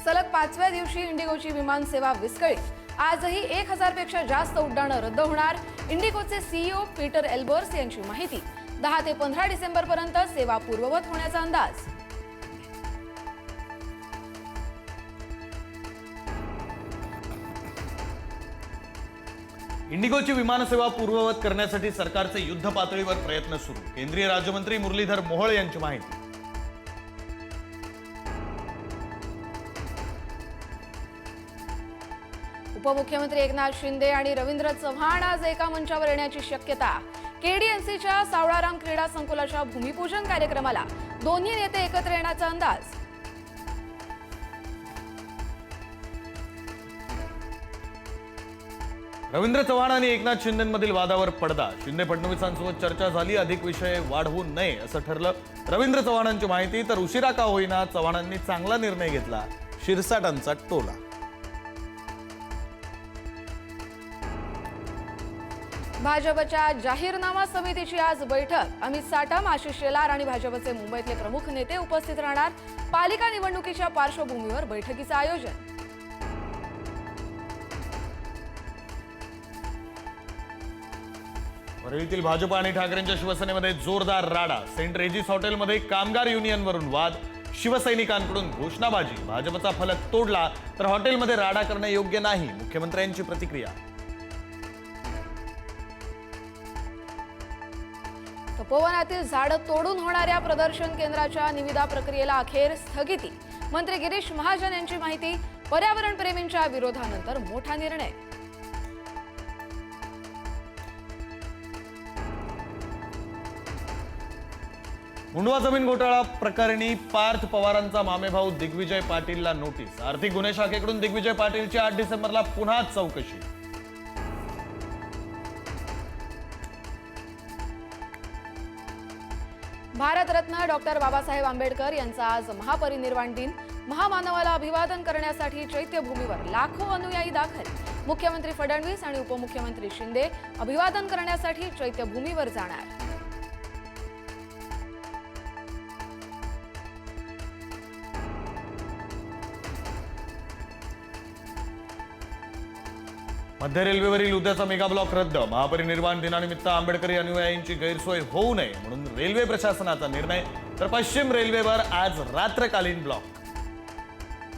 सलग 5व्या दिवशी इंडिगोची विमान सेवा विस्कळीत। आजही 1000 पेक्षा जास्त उड्डाणं रद्द होणार। इंडिगोचे सीईओ पीटर एल्बर्स यांची माहिती। 10 ते 15 डिसेंबर पर्यंत सेवा पूर्ववत होण्याचा अंदाज। इंडिगोची विमानसेवा पूर्ववत करण्यासाठी सरकारचे युद्ध पातळीवर प्रयत्न सुरू। केंद्रीय राज्यमंत्री मुरलीधर मोहोळ यांची माहिती। उपमुख्यमंत्री एकनाथ शिंदे आणि रवींद्र चव्हाण आज एका मंचावर येण्याची शक्यता। केडीएनसीच्या सावळाराम क्रीडा संकुलाच्या भूमिपूजन कार्यक्रमाला दोन्ही नेते एकत्र येण्याचा अंदाज। रवींद्र चव्हाण आणि एकनाथ शिंदेमधील वादावर पडदा। शिंदे फडणवीसांसोबत चर्चा झाली, अधिक विषय वाढवू नये असं ठरलं। रवींद्र चव्हाणांची माहिती। तर उशिरा का होईना चव्हाणांनी चांगला निर्णय घेतला, शिरसाटांचा टोला। भाजपच्या जाहीरनामा समितीची आज बैठक। अमित साटम, आशिष शेलार आणि भाजपचे मुंबईतले प्रमुख नेते उपस्थित राहणार। पालिका निवडणुकीच्या पार्श्वभूमीवर बैठकीचं आयोजन। परळीतील भाजप आणि ठाकरेंच्या शिवसेनेमध्ये जोरदार राडा। सेंट रेजिस हॉटेलमध्ये कामगार युनियनवरून वाद। शिवसैनिकांकडून घोषणाबाजी। भाजपचा फलक तोडला तर हॉटेलमध्ये राडा करणे योग्य नाही, मुख्यमंत्र्यांची प्रतिक्रिया। तपोवनातील झाडं तोडून होणाऱ्या प्रदर्शन केंद्राच्या निविदा प्रक्रियेला अखेर स्थगिती। मंत्री गिरीश महाजन यांची माहिती। पर्यावरण प्रेमींच्या विरोधानंतर मोठा निर्णय। मुंडवा जमीन घोटाळा प्रकरणी पार्थ पवारांचा मामेभाऊ दिग्विजय पाटीलला नोटीस। आर्थिक गुन्हे शाखेकडून दिग्विजय पाटीलची 8 डिसेंबरला पुन्हा चौकशी। भारतरत्न डॉक्टर बाबासाहेब आंबेडकर यांचा आज महापरिनिर्वाण दिन। महामानवाला अभिवादन करण्यासाठी चैत्यभूमीवर लाखो अनुयायी दाखल। मुख्यमंत्री फडणवीस आणि उपमुख्यमंत्री शिंदे अभिवादन करण्यासाठी चैत्यभूमीवर जाणार। मध्य रेल्वेवरील उद्याचा मेगा ब्लॉक रद्द। महापरिनिर्वाण दिनानिमित्त आंबेडकरी अनुयायींची गैरसोय होऊ नये म्हणून रेल्वे प्रशासनाचा निर्णय। तर पश्चिम रेल्वेवर आज रात्रकालीन ब्लॉक।